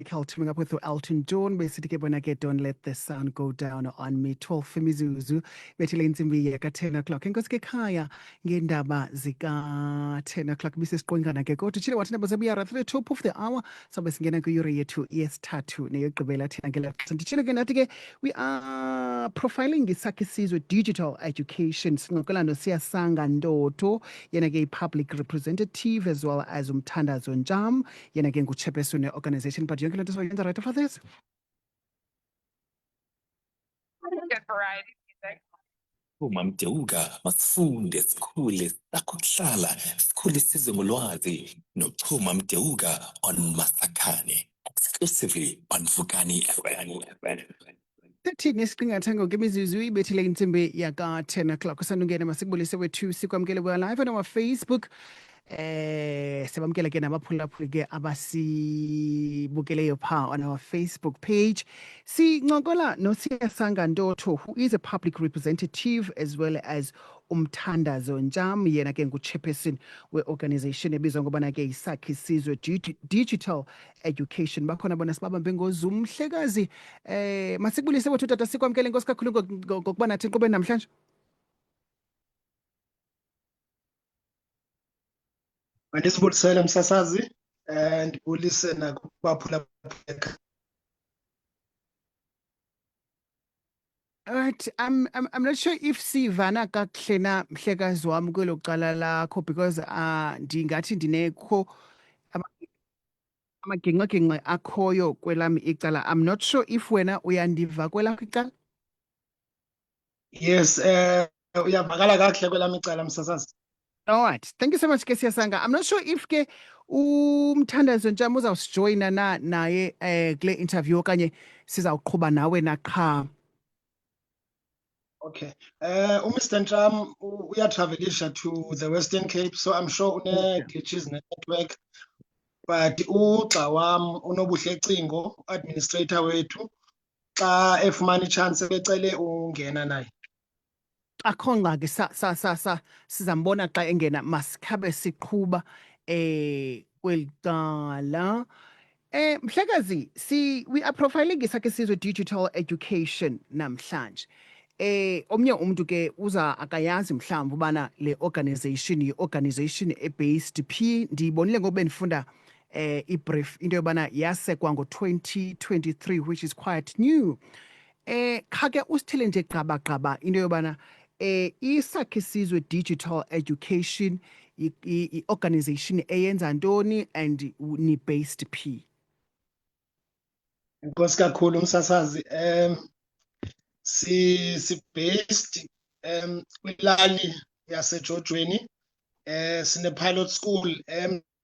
Teaming up with Elton John, basically Don't Let the Sun Go Down on Me, 12 imizuzu bethile insimbi yeka 10 o'clock. Inkosi ke khaya ngendaba zika 10 o'clock bisesiqongana ke kodwa tshile wathi nabo zebuya at the top of the hour sabe singena kuyure yethu yesithathu neyogqibela thina ngela nditshile ke nathi ke we are profiling isakhe sizwe digital education sinqokola noSiyasanga Ndoto yena ke public representative as well as Umthandazo Njam yena ke nguchairperson organization but yonke lento soyenza right for this Uma Mdeuka masifunde sikhule sakuhlala sikhule sizwe ngolwazi noXhuma Mdeuka on Masakhane exclusively on Vukani FM. 13 isiqingatha ngokemizuzu ibethile insimbi yaka 10 o'clock usandungena masikubulise wethu sikwamkele we live on our Facebook sebamkela ke nabaphulaphuli ke abasibukeleyo pha on our Facebook page. Sincokola noSiyasanga Ndoto, who is a public representative as well as Umthandazo Njam yena ke nguchairperson we-organization ebizwa ngobana ke isakhe sizwe digital education. Bakhona bona sibabambe ngoZoom. Mhlekazi masikubulise wethu tata sikwamkele nkosi kakhulu ngokuba nathi enkqubeni namhlanje. Mandisibulisele msasazi ndibulise nakubaphulaphuleka. Alright, I'm not sure if sivana kakuhle na mhlekazi wami kwelokuqala lakho because ndingathi ndinekho amaginqaginqa akhoyo kwelami icala. I'm not sure if wena uyandiva kwelakho icala. Yes, uyavakala kakuhle kwelami icala msasazi. All right, thank you so much ke Siyasanga. I'm not sure if ke Umthandazo Njam uzawusijoyina naye kule interview okanye sizawuqhuba nawe naqha. Okay. Mr. Njam uyatravelisha to the Western Cape, so I'm sure une glitches network. But uxa wam unobuhle cingo administrator wethu xa efumana chance becele ungena naye. Akho ngxaki sizambona xa engena masikhabe siqhuba kwelicala. Mhlekazi, we are profiling isakhe sizwe digital education namhlanje. Omnye umuntu ke uza akayazi mhlawumbe ubana le organization based P ndiyibonile ngoba ndifunda ibrief into yobana yasekwa ngo-2023 which is quite new. Khake usithele nje gqaba into yobana isakhe sizwe digital education i-organization eyenza ntoni and ni based P. Inkosi kakhulu msasazi. Si based kwilali yaseJojweni, sine pilot school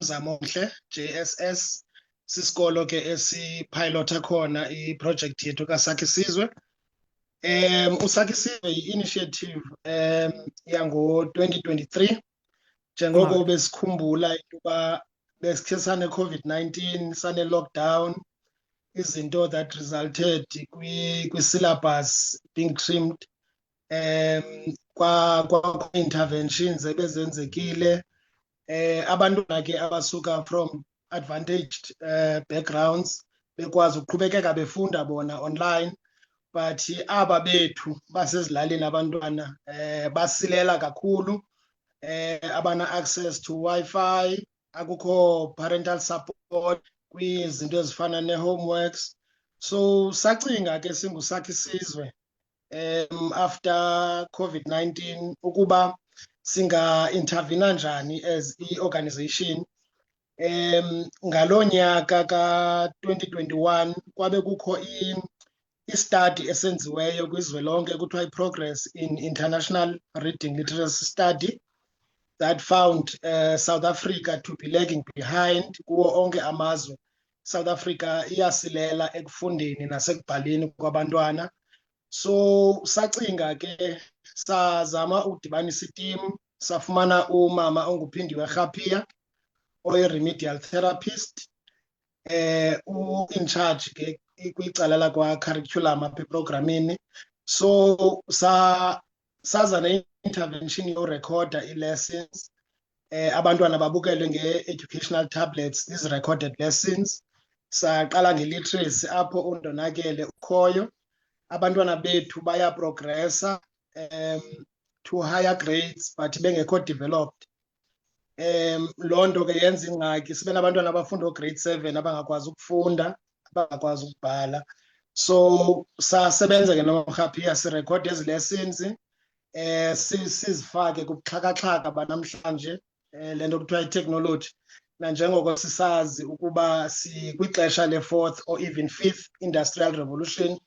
Mzamonhle JSS, sisikolo ke esipilota khona iproject yethu kaSakhe Sizwe. uSakhe Sizwe yi-initiative yango 2023 njengoko besikhumbula ukuba besikhe sane COVID-19 sane lockdown, izinto that resulted kwi-syllabus being trimmed, kwa interventions ebezenzekile, abantwana ke abasuka from advantaged backgrounds bekwazi ukuqhubekeka befunda bona online, but aba bethu basezilalini abantwana basilela kakhulu, abana access to Wi-Fi, akukho parental support kwizinto ezifana ne-homeworks. So sacinga ke singuSakhe Sizwe after COVID-19 ukuba singa-intervene njani as i-organization. Ngalo nyaka ka-2021 kwabe kukho i-study esenziweyo kwizwelonke kuthiwa i-Progress in International Reading Literacy Study that found South Africa to be lagging behind kuwo onke amazwe. South Africa iyasilela ekufundeni nasekubhaleni kwabantwana. So sacinga ke sazama ukudibanisa iteam, safumana umama onguPhindiwe Rhapia oyi-remedial therapist, in charge ke kwicala lakwa curriculum apha eprogramini. So saza ne-intervention yorekhoda i-lessons, abantwana babukelwe nge-educational tablets, these recorded lessons. Saqala ngeliteracy apho uNdonakele ukhoyo. Abantwana bethu bayaprogressa to higher grades but bengekho developed. Loo nto ke yenza ingxaki sibe nabantwana abafunda grade 7 abangakwazi ukufunda, abangakwazi ukubhala. So sasebenza ke nomrhaphiya sirekhode ezi lessons sizifake kubuxhakaxhaka banamhlanje le nto kuthiwa i-technology. Nanjengoko sisazi ukuba sikwixesha le-4th or even 5th industrial revolution.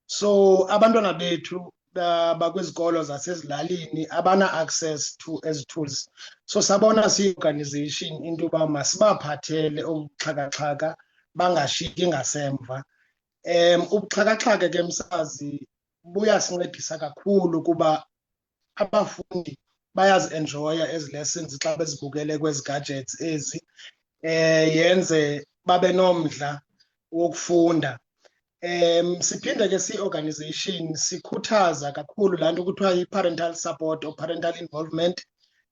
So abantwana bethu bakwizikolo zasezilalini abana-access to ezi tools. So sabona siyi-organization into yoba masibaphathele obuxhakaxhaka bangashiyeki ngasemva. Ubuxhakaxhaka ke msazi buyasincedisa kakhulu kuba abafundi bayazi-enjoya ezi lessons xa bezibukele kwezi gadgets ezi. Yenze babe nomdla wokufunda. Siphinde ke siyi-organization sikhuthaza kakhulu laa nto kuthiwa yi-parental support or parental involvement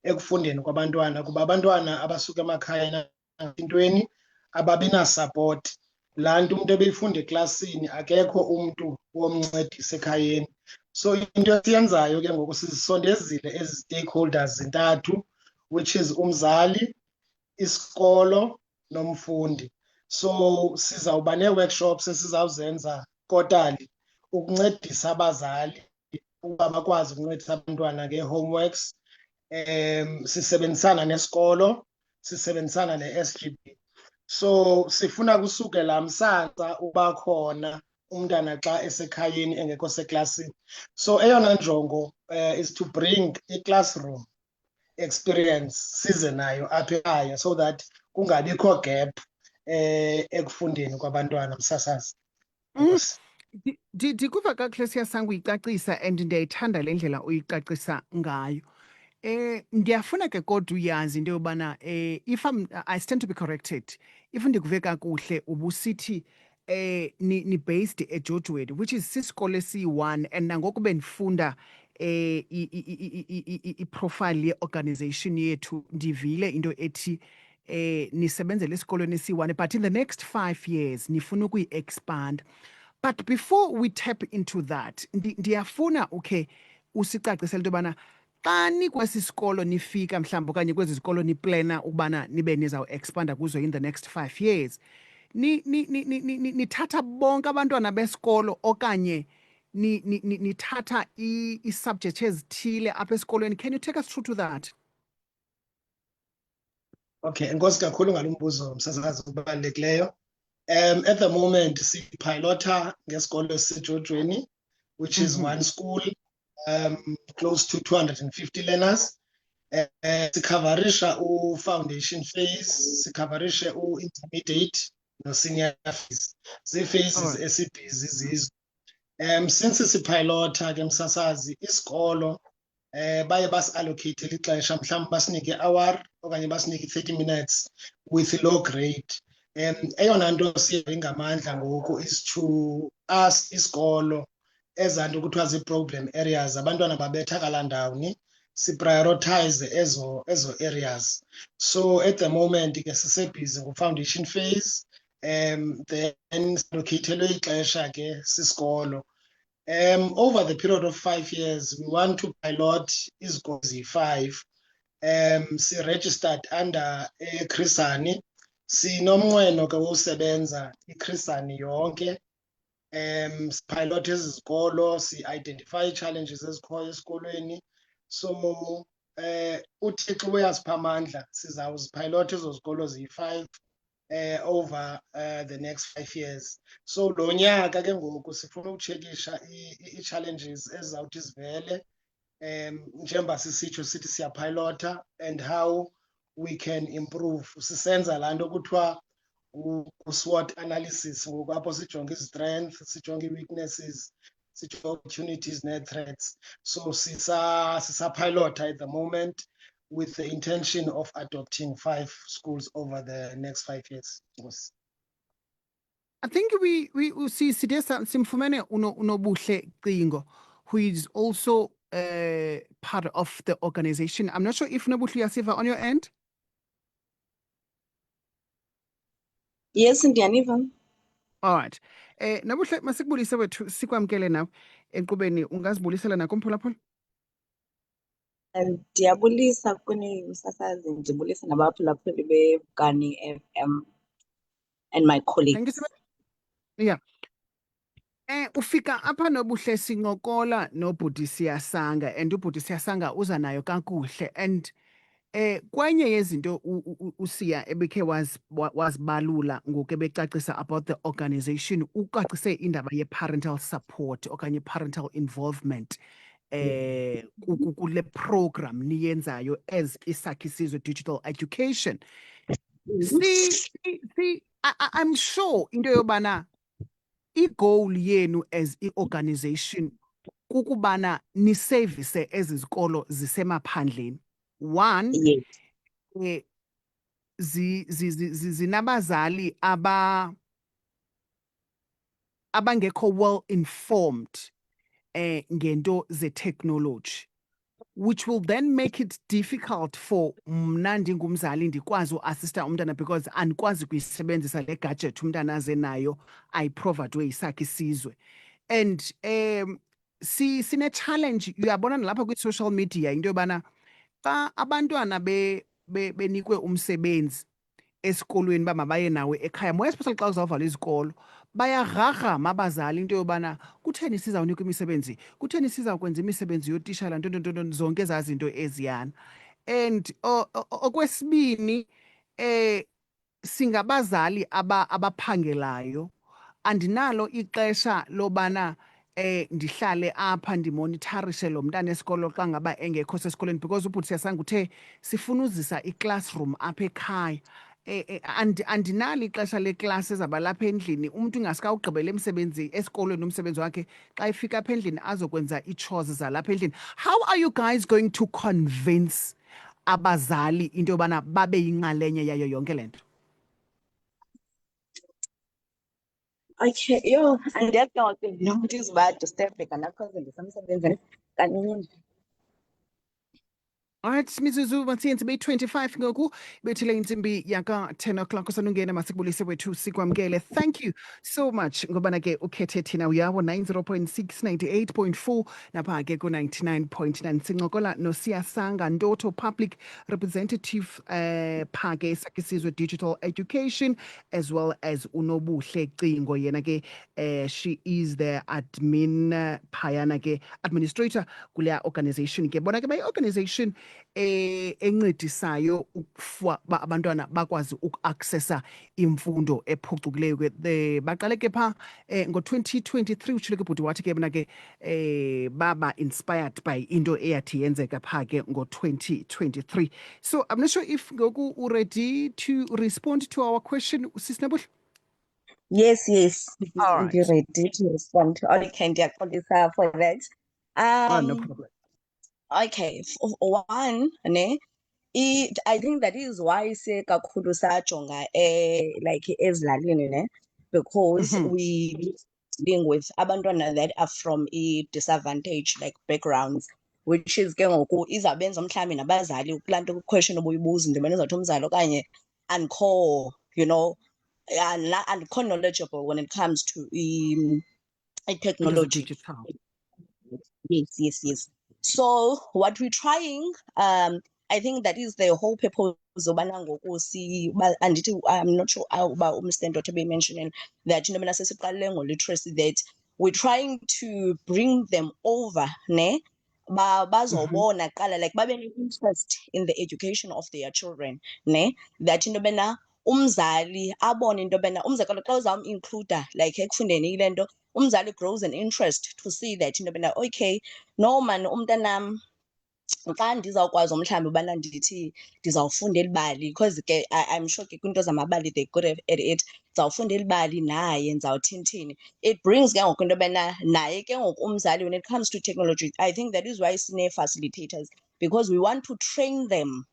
ekufundeni kwabantwana, kuba abantwana abasuka emakhaya entweni ababi na-support. Laa nto umntu ebeyifunda eklasini akekho umntu womncedisa ekhayeni. So into esiyenzayo ke ngoku sizisondezile ezi stakeholders zintathu, which is umzali, isikolo nomfundi. So sizawuba nee-workshops esizawuzenza kotali ukuncedisa abazali ukuba bakwazi ukuncedisa abantwana ngee-homeworks. Sisebenzisana nesikolo, sisebenzisana ne-SGB. So sifuna kusukela msasa uba khona umntana xa esekhayeni engekho seklasini. So eyona njongo is to bring i-classroom experience size nayo apha ekhaya so that kungabikho gap ekufundeni kwabantwana msasazi. Ndikuva kakuhle Siyasango uyicacisa and ndiyayithanda le ndlela uyicacisa ngayo. Ndiyafuna ke kodwa uyazi into yobana if I stand to be corrected, if ndikuve kakuhle ubusithi ni based eJoJweni, which is sisikole esiyi-1, and nangoku bendifunda i-profile ye-organization yethu ndivile into ethi nisebenzele esikolweni esi-1, but in the next 5 years nifuna ukuyi-expand. But before we tap into that, ndiyafuna usicacisele into yobana xa nikwesi sikolo nifika mhlawumbi okanye kwezi zikolo niplana ukubana nibe nizawuexpanda kuzo in the next 5 years, nithatha bonke abantwana besikolo okanye nithatha i-subject ezithile apha esikolweni? Can you take us through to that? Okay, enkosi kakhulu ngalo mbuzo msasazi ubalulekileyo. At the moment sipilota ngesikolo esiseJoJweni, which is one school, close to 250 learners. Sikhavarisha u-foundation phase, sikhavarishe u-intermediate no-senior phase. Zii-phases esibhizi zizo. Since sipilota ke msasazi isikolo baye basi-allocate ixesha mhlawumbi basinike hour okanye basinike 30 minutes with low grade. Eyona nto siye ngamandla ngoku is to ask isikolo ezaa nto kuthiwa zii-problem areas, abantwana babethakala ndawoni, siprioritize ezo areas. So at the moment ke sisebhizi ngu-foundation phase, then silokhethelwe ixesha ke sisikolo. Over the period of 5 years, we want to pilot izikolo eziyi-5. Si-registered under Chris Hani. Sinomnqweno ke wosebenza iChris Hani yonke. Pilot ezi zikolo, si-identify challenges ezikhoyo esikolweni. So uThixo uyasipha amandla, sizawuzipilota ezo zikolo ziyi-5 over the next 5 years. So lo nyaka ke ngoku sifuna ukutshekisha ii-challenges ezizawuthi zivele njengoba sisitsho sithi siyapilota and how we can improve. Sisenza laa nto kuthiwa SWOT analysis ngoku apho sijonga izi-strengths, sijonga ii-weaknesses, sijonga opportunities nee-threats. So sisapilota at the moment with the intention of adopting 5 schools over the next 5 years. Yes. I think we sithe simfumene uNobuhle Cingo, who is also part of the organization. I'm not sure if Nobuhle uyasiva on your end. Yes, ndiyaniva. All right. Nabuhle masikubulise wethu sikwamkele nawe enkqubeni ungazibulisela nakho mphulaphula. Ndiyabulisa kuni usasazi, ndibulisa nabaphulaphuli beVukani FM and my Thank you colleagues. so much. Yeah. Ufika apha Nobuhle sincokola nobhuti Siyasanga and ubhuti Siyasanga uza nayo kakuhle and kwenye yezinto uSiya ebekhe wazibalula ngoku ebecacisa about the organization ucacise indaba ye-parental support okanye parental involvement kule program niyenzayo as Isakhi Sizwe Digital Education. I'm sure into yobana i-goal yenu as i-organization kukubana ni-service ezi zikolo zisemaphandleni. One, Yes. zinabazali abangekho well informed ngento ze-technology, which will then make it difficult for mna ndingumzali ndikwazi uassista umntana because andikwazi kuyisebenzisa le gadget umntana aze nayo ayiprovidwe yiSakhi Sizwe. And sine-challenge uyabona nalapha kwi-social media into yobana xa abantwana benikwe umsebenzi esikolweni ba mabaye nawe ekhaya, more especially xa uzawuvala izikolo, bayarharhama abazali into yobana kutheni sizawunikwa imisebenzi, kutheni sizawukwenza imisebenzi yotishala, nto zonke ezaa zinto eziyana. And okwesibini, singabazali abaphangelayo, andinalo ixesha lobana ndihlale apha ndimonitharishe lo mntana esikolo xa ngaba engekho sesikolweni because ubhuti Siyasanga uthe sifuna uzisa i-classroom apha ekhaya. Andinalo ixesha leklasi ezaba lapha endlini, umntu ingaske ugqibele emsebenzi esikolweni umsebenzi wakhe xa efika apha endlini azokwenza ii-chores zalapha endlini. How are you guys going to convince abazali into yobana babe yinxalenye yayo yonke le nto? Okay, yo, andiyazi ke nokuthi izibade Stefika nakhoze ndisemsebenzini kanini. All right, Mizuzu Matsiyenzi beyi-25 ngoku bethile intsimbi yaka 10 o'clock usanungena masikubulise wethu sikwamkele. Thank you so much ngobana ke ukhethe thina uyawo 90.6 98.4 napha ke ku-99.9 sincokola noSiyasanga Ntoto, public representative pha ke Isakhi Sizwe Digital Education, as well as uNobuhle Cingo yena ke she is the admin phayana ke administrator kule organization ke bona ke bayi-organization encedisayo ukuba abantwana bakwazi uku-accessa imfundo ephucukileyo ke. Baqale ke pha ngo-2023 utshilo ke bhuti wathi ke bona ke baba inspired by into eyathi yenzeka pha ke ngo-2023. So I'm not sure if ngoku ready to respond to our question, Sis Nobuhle? Yes. All right. You're ready to respond. Okay, ndiyaxolisa for that. No problem. Okay, one, I think that is why se kakhulu sajonga like ezilalini ne, because we dealing with abantwana that are from disadvantaged like backgrounds, which is ke ngoku izabenza mhlawumbi nabazali kulaa nto question obuyibuza ndimane uzawuthi umzali okanye andikho, you know, andikho knowledgeable when it comes to technology. Digital. Yes. So what we're trying, I think that is the whole purpose of and I'm not sure about Mr. Ndoto be mentioning that literacy, that we're trying to bring them over, ne? Like babe interest in the education of their children, ne? That umzali abone into bena umzekelo xa uzawum-includa like ekufundeni ile nto umzali grows an interest to see that into bena okay no man umntanam xa ndizawukwazi mhlawumbi ubana ndithi ndizawufunda elibali because ke I'm sure ke kwinto zamabali they good at it, ndizawufunda elibali naye ndizawuthini. It brings ke ngoku into yobana naye ke ngoku umzali when it comes to technology, I think that is why sine-facilitators, because we want to train them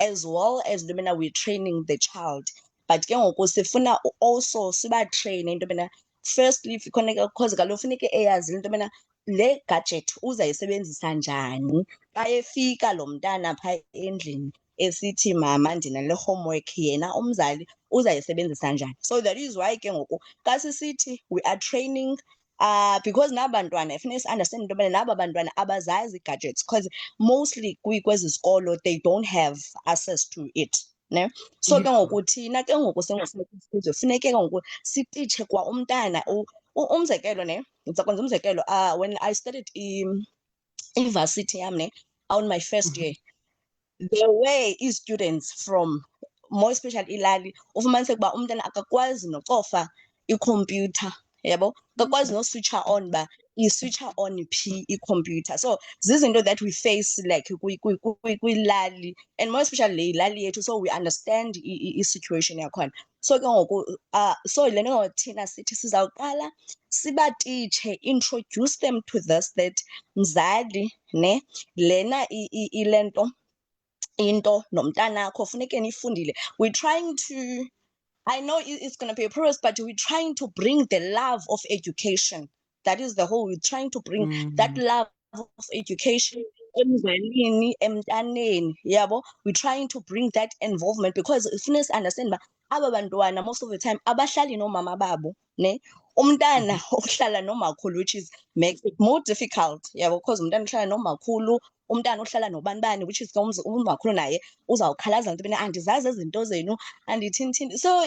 as well as into yobana we're training the child. But ke ngoku sifuna also sibatrayine into yobana firstly because kaloku funeke eyazile into yobana le gadget uzayisebenzisa njani xa efika lo mntana phaa endlini. esithi mama ndinale homework yena umzali uzayisebenzisa njani. So that is why ke ngoku xa sisithi we are training because nabantwana funeka si-understand into yobana naba bantwana abazazi gadgets because mostly kwezi zikolo they don't have access to it. Ne? So ke ngoku thina ke ngoku sengosizwe funeke ke ngoku sititshe kwa umntana umzekelo ne ndiza kwenza umzekelo when I studied varsity yam ne on my first year there were students from more especially ilali ufumaniseke uba umntana akakwazi nocofa ikhompyutha yabo akakwazi no-switcher on ba i-switcher on phi ikhompyutha. So zizinto that we face like kwilali and more especially le ilali yethu, so we understand i-situation yakhona. So ke ngoku so le nto thina sithi sizawuqala sibatitshe, introduce them to this that mzali ne lena ile nto into nomntanakho funeke nifundile. We're trying to, I know it's going to be a process, but we're trying to bring the love of education. That is the whole, we're trying to bring that love of education emzalini, emntaneni, yabo. We're trying to bring that involvement because if you understand aba bantwana most of the time abahlali nomama babo ne umntana ohlala nomakhulu, which is makes it more difficult, yabo, because umntana ohlala nomakhulu, umntana ohlala nobanibani, which is umakhulu naye uzawukhalaza into yobana andizazi izinto zenu andithini. So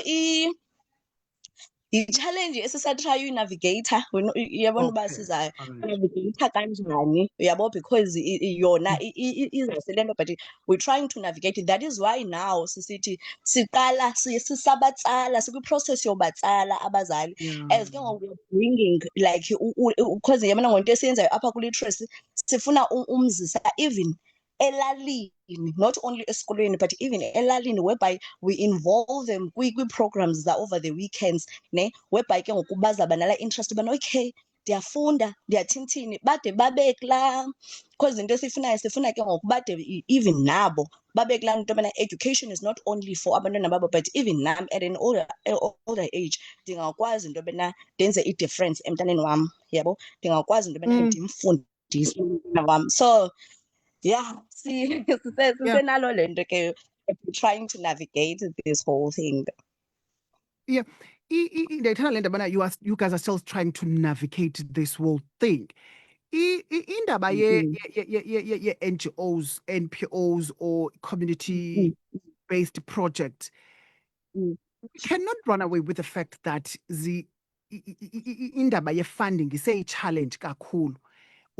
i-challenge esisatraya uyi-navigator uyabona uba siza-navigator kanjani, uyabo, because yona izase nto, but we're trying to navigate it. That is why now sisithi siqala sisabatsala sikwi-process yobatsala abazali as ke ngoku we're bringing like because yabona ngento esiyenzayo apha kuliteracy sifuna umzisa even elalini, not only esikolweni but even elalini, whereby we involve them kwi-programs over the weekends ne, whereby ke ngoku bazaba nala interest ubana okay ndiyafunda ndiyathinthini bade babe kulaa, because into esifunayo sifuna ke ngoku bade even nabo babe kulaa nto yobana education is not only for abantwana babo but even nam at an older age ndingakwazi into yobana ndenze i-difference emntaneni wam, yabo, ndingakwazi into yobana ndimfundise umntana wam. So yeah, sisenalo le nto ke, trying to navigate this whole thing. Yeah, you guys are still trying to navigate this whole thing. Indaba ye NGOs, NPOs, or community-based projects, we cannot run away with the fact that the indaba ye funding is a challenge kakhulu.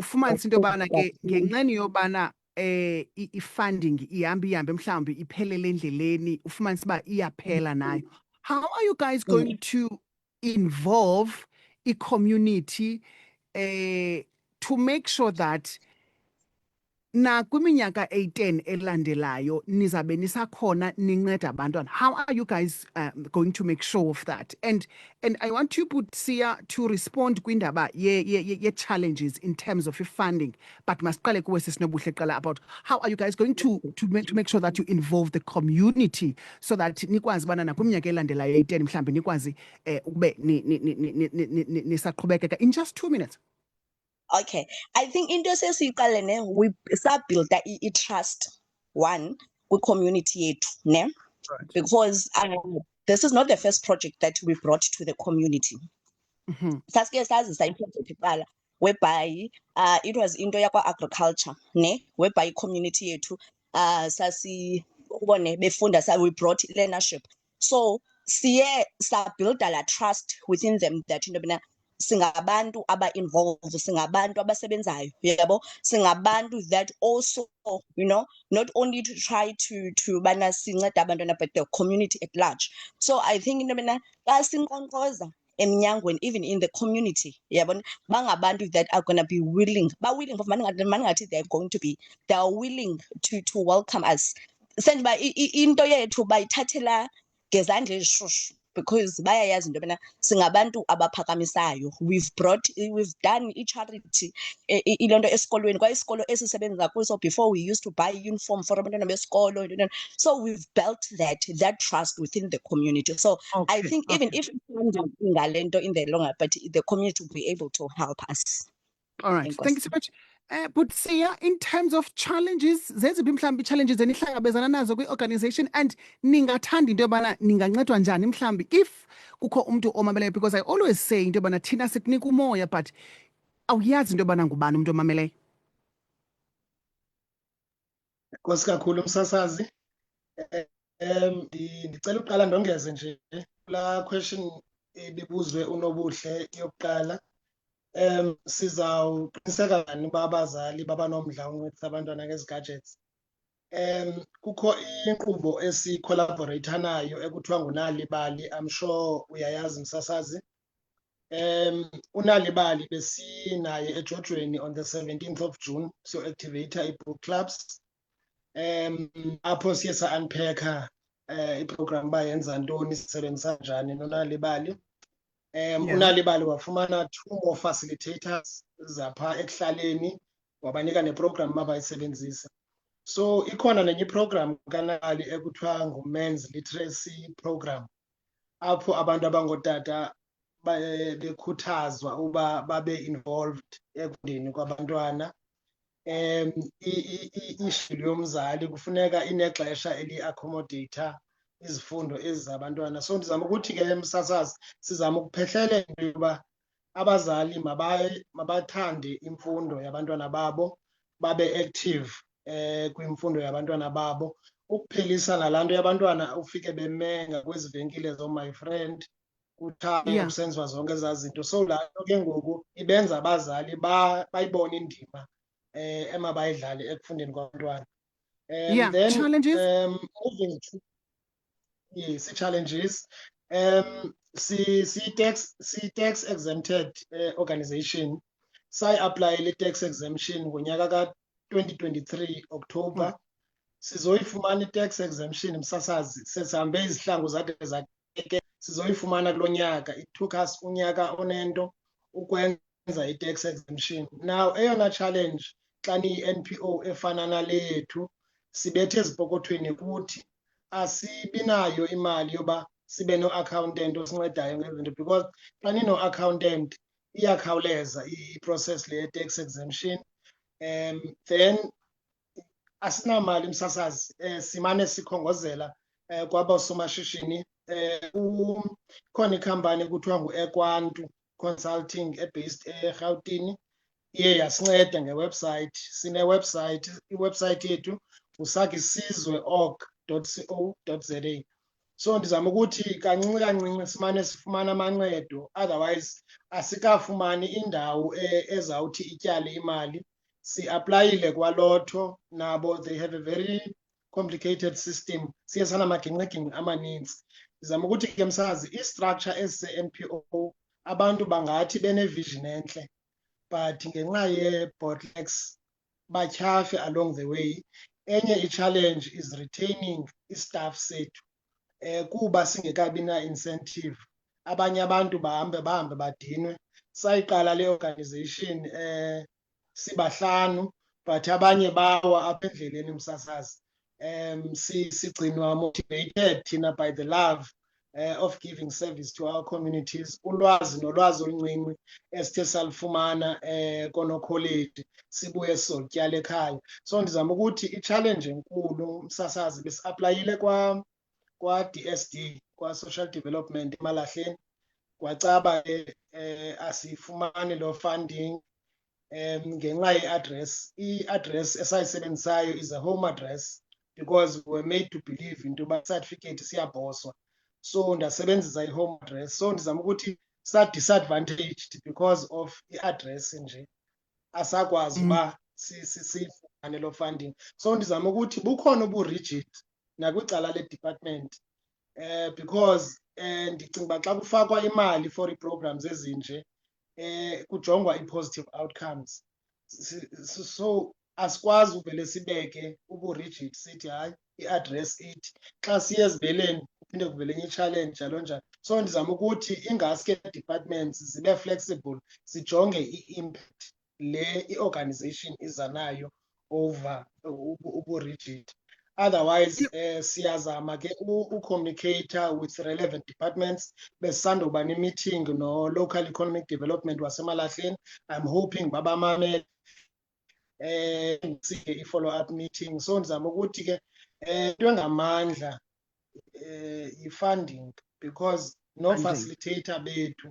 Ufumanise into yobana ke ngenxeni yobana i-funding ihambe mhlawumbi iphelele endleleni, ufumanise uba iyaphela nayo. How are you guys going to involve i-community to make sure that na kwiminyaka 10 elandelayo nizabe nisakhona ninceda abantwana? How are you guys going to make sure of that? And I want you, Sia, to respond kwindaba ye challenges in terms of funding, but masiqale kuwe Sisinobuhle qala about how are you guys going to make sure that you involve the community so that nikwazi bana na kwiminyaka elandelayo 10 mhlambe nikwazi ube nisaqhubekeka in just 2 minutes. Okay, I think into sesiyiqale ne we build i-trust one kwi-community yethu ne, because this is not the first project that we brought to the community. Sasike sazisa i-project iqala whereby it was into yakwa-agriculture ne, whereby i-community yethu ubone befunda we brought learnership. So siye sabuilda la trust within them that into yobana singabantu aba-involved, singabantu abasebenzayo, yabo, singabantu that also, you know, not only to try to bana sinceda abantwana but the community at large. So I think into yobana xa sinkqonkqoza emnyangweni, even in the community, yabona, bangabantu that are going to be willing, they're going to be, they are willing to welcome us. Senba into yethu bayithathela ngezandla ezishushu because bayayazi into yobana singabantu abaphakamisayo. We've done i-charity ilonto esikolweni, kwa isikolo esisebenza kuso before we used to buy uniform for abantwana besikolo, so we've built that trust within the community. So I think even if ngalento in the longer, but the community will be able to help us. All right, thank you so much. But Siya, in terms of challenges, zeziphi mhlambi challenges enihlangabezana nazo kwi-organization and ningathanda into yobana ningancedwa njani mhlambi if kukho umuntu omameleyo, because I always say into yobana thina sikunika umoya but awuyazi into yobana ngubani umuntu omameleyo. Nkosi kakhulu umsasazi. Ndicela uqala ndongeze nje la question ebibuzwe uNobuhle yokuqala. Sizawuqiniseka kanjani uba abazali babanomdla wokuncedisa abantwana ngezi gadgets. Kukho inkqubo esicollaborate nayo ekuthiwa nguNalibali. I'm sure uyayazi msasazi. uNalibali besinaye ejojweni on the 17th of June so-activate i-book clubs. Apho siye sa-unpack iprogram uba yenza ntoni, sisebenzisa njani noNalibali. uNalibali wafumana 2 more facilitators zapha ekuhlaleni, wabanika neprogram abayisebenzisa. So ikhona nenye iprogram kaNali ekuthiwa ngu-Men's Literacy Program, apho abantu abangootata bekhuthazwa uba babe involved ekufundeni kwabantwana. Isheduli yomzali kufuneka inexesha eli-accommodator izifundo ezi zabantwana. So ndizama ukuthi ke msasazi sizama ukuphehlelela into yoba abazali mabathande imfundo yabantwana babo, babe active kwimfundo yabantwana babo, ukuphelisa nalaa nto yabantwana ufike bemenga kwezi venkile zo-my friend kuthayo kusenziwa zonke ezaa zinto. So laa nto ke ngoku ibenza abazali bayibone indima emabayidlale ekufundeni kwabantwana. Then challenges. Moving to yes, challenges. Si-tax exempted organization. Sayi-apply le-tax exemption ngonyaka ka-2023 October. Sizoyifumana i-tax exemption msasazi, sesihambe izihlangu zade zakeke, sizoyifumana kulo nyaka. It took us unyaka onento ukwenza i-tax exemption. Now eyona challenge xa niyi-NPO efana nale yethu sibethe ezipokothweni kuthi asibinayo imali yoba sibe no-accountant osincedayo ngezinto, because xa nino-accountant iyakhawuleza i-process le ye-tax exemption. Then asinamali msasazi, simane sikhongozela kwabosomashishini. Khona ikhampani ekuthiwa ngu-Ekwantu Consulting ebased eRhawutini, iye yasinceda ngewebsite. Sine-website, iwebsite yethu usakisizwe.org.co.za. So ndizama ukuthi kancinci kancinci simane sifumana amancedo, otherwise asikafumani indawo ezawuthi ityale imali. Si-aplayile kwaLotto, nabo they have a very complicated system, siye sanamagingxigingxi amaninzi. Ndizama ukuthi ke msazi i-structure ezise-NPO abantu bangathi bene-vision entle, but ngenxa ye-bottlenecks batyhafe along the way. Enye i-challenge is retaining i-staff sethu kuba singekabi na-incentive. Abanye abantu bahambe badinwe. Sayiqala le organization sibahlanu, but abanye bawa apha endleleni msasazi. Sigcinwa motivated thina by the love of giving service to our communities. Ulwazi nolwazi oluncinci esithe salifumana konokholeji sibuye sizotyala ekhaya. So ndizama ukuthi i-challenge enkulu msasazi besi-aplayile kwa-DSD, kwa-Social Development eMalahleni, kwacaba asifumani lo funding ngenxa ye-address. I-address esayisebenzisayo is a home address because we were made to believe into uba certificate siyabhoswa. So ndasebenzisa i-home address. So ndizama ukuthi sa-disadvantaged because of i-address nje, asakwazi uba siyifumane lo funding. So ndizama ukuthi bukhona ubu-rigid nakwicala le-department because ndicinga uba xa kufakwa imali for ii-programs ezinje kujongwa i-positive outcomes. So asikwazi uvele sibeke ubu-rigid sithi hayi i-address ithi, xa siye ezibeleni kuphinde kuvele enye i-challenge njalo njalo. So ndizama ukuthi ingaske departments zibe flexible, sijonge i-impact le i-organization iza nayo over ubu-rigid. Otherwise siyazama ke ucommunicator with relevant departments. Besandoba ne-meeting no-local economic development waseMalahleni. I'm hoping babamamele sike i-follow up meeting. So ndizama ukuthi ke into engamandla i-funding, because no Funding. facilitator bethu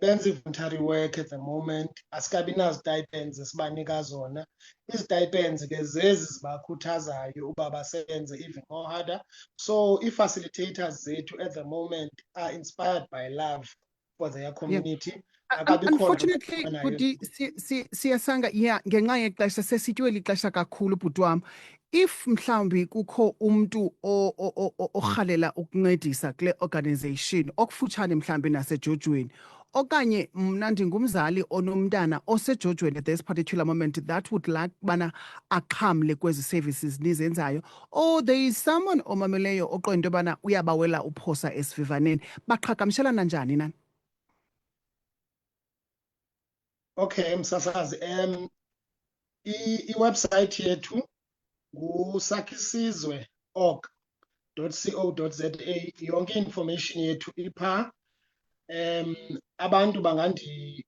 benza i-voluntary work at the moment. Asikabi nazo-stipends esibanika zona. Izi-stipends ke zezi zibakhuthazayo uba basebenze even more harder. So i-facilitators zethu at the moment are inspired by love for their community. Akabi khona Unfortunately, abafanayo. Bhuti Siyasanga, yeah, ngenxa yexesha sesityiwe lixesha kakhulu bhuti wam. If mhlawumbi kukho umntu orhalela ukuncedisa kule organization okufutshane mhlawumbi nasejojweni, okanye mna ndingumzali onomntana osejojweni at this particular moment that would like bana axhamle kwezi services nizenzayo, or there is someone omameleyo oqonda into yobana uyabawela uphosa esivivaneni, baqhagamshelana njani nani? Okay, msasazi. I-website yethu ngusakhisizwe.org.co.za. Yonke information yethu ipha. Abantu bangandi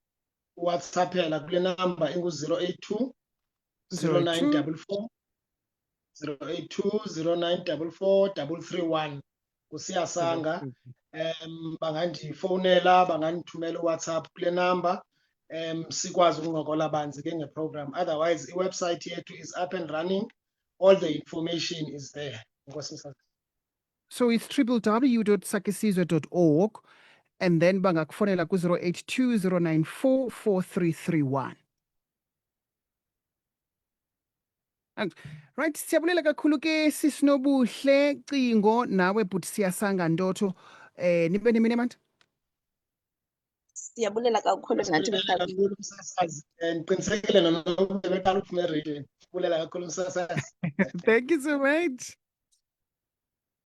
WhatsAppela kule number engu-082 0944 082 0944 Siyasanga. Bangandifonela, bangandithumela uWhatsApp kule number. Sikwazi ukuncokola banzi ke ngeprogram. Otherwise iwebsite yethu is up and running, all the information is there. Nkosi msasazi. So it's www.sakisizwe.org, and then bangakufonela ku 082 094 4331. Right, siyabulela kakhulu ke Sisinobuhle Cingo nawe Bhuti Siyasanga Ndotho, nibe nemini manje. Siyabulela kakhulu nathi msasazi. Kakhulu msasazi. Ndiqinisekile noma beqala uphuma eradiyweni. Sibulela kakhulu msasazi. Thank you so much.